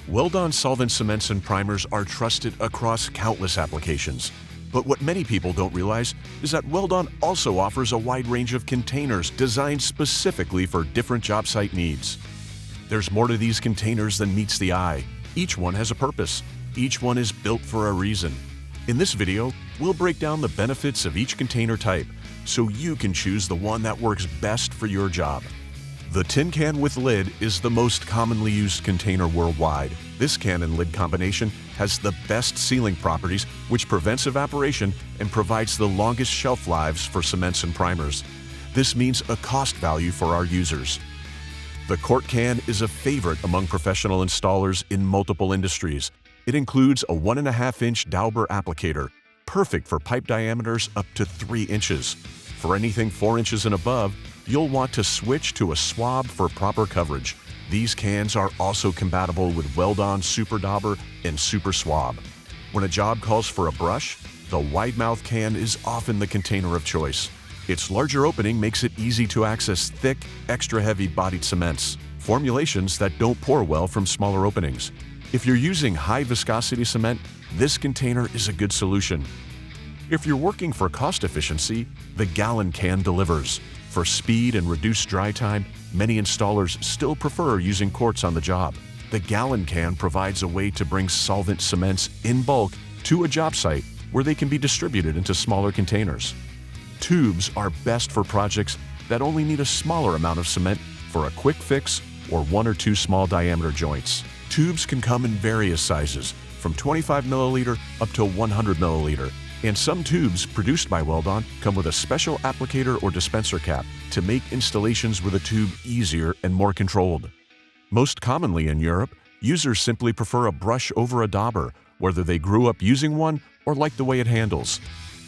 Weld-On solvent cements and primers are trusted across countless applications. But what many people don't realize is that Weld-On also offers a wide range of containers designed specifically for different job site needs. There's more to these containers than meets the eye. Each one has a purpose. Each one is built for a reason. In this video, we'll break down the benefits of each container type so you can choose the one that works best for your job. The tin can with lid is the most commonly used container worldwide. This can and lid combination has the best sealing properties, which prevents evaporation and provides the longest shelf lives for cements and primers. This means a cost value for our users. The quart can is a favorite among professional installers in multiple industries. It includes a 1.5-inch dauber applicator, perfect for pipe diameters up to 3 inches. For anything 4 inches and above, you'll want to switch to a swab for proper coverage. These cans are also compatible with Weld-On Super Dauber and Super Swab. When a job calls for a brush, the wide-mouth can is often the container of choice. Its larger opening makes it easy to access thick, extra-heavy bodied cements, formulations that don't pour well from smaller openings. If you're using high-viscosity cement, this container is a good solution. If you're working for cost efficiency, the gallon can delivers. For speed and reduced dry time, many installers still prefer using quarts on the job. The gallon can provides a way to bring solvent cements in bulk to a job site where they can be distributed into smaller containers. Tubes are best for projects that only need a smaller amount of cement for a quick fix or 1 or 2 small diameter joints. Tubes can come in various sizes, from 25 milliliter up to 100 milliliter. And some tubes produced by Weld-On come with a special applicator or dispenser cap to make installations with a tube easier and more controlled. Most commonly in Europe, users simply prefer a brush over a dauber, whether they grew up using one or like the way it handles.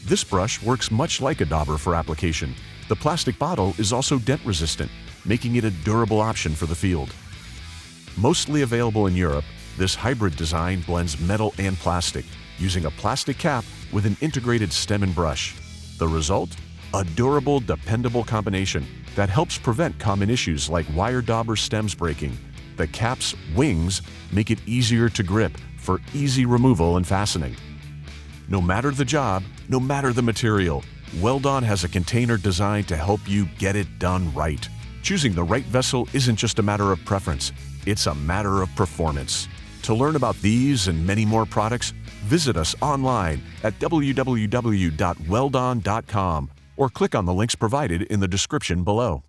This brush works much like a dauber for application. The plastic bottle is also dent-resistant, making it a durable option for the field. Mostly available in Europe, this hybrid design blends metal and plastic, using a plastic cap with an integrated stem and brush. The result? A durable, dependable combination that helps prevent common issues like wire dauber stems breaking. The cap's wings make it easier to grip for easy removal and fastening. No matter the job, no matter the material, Weld-On has a container designed to help you get it done right. Choosing the right vessel isn't just a matter of preference, it's a matter of performance. To learn about these and many more products, visit us online at www.weldon.com or click on the links provided in the description below.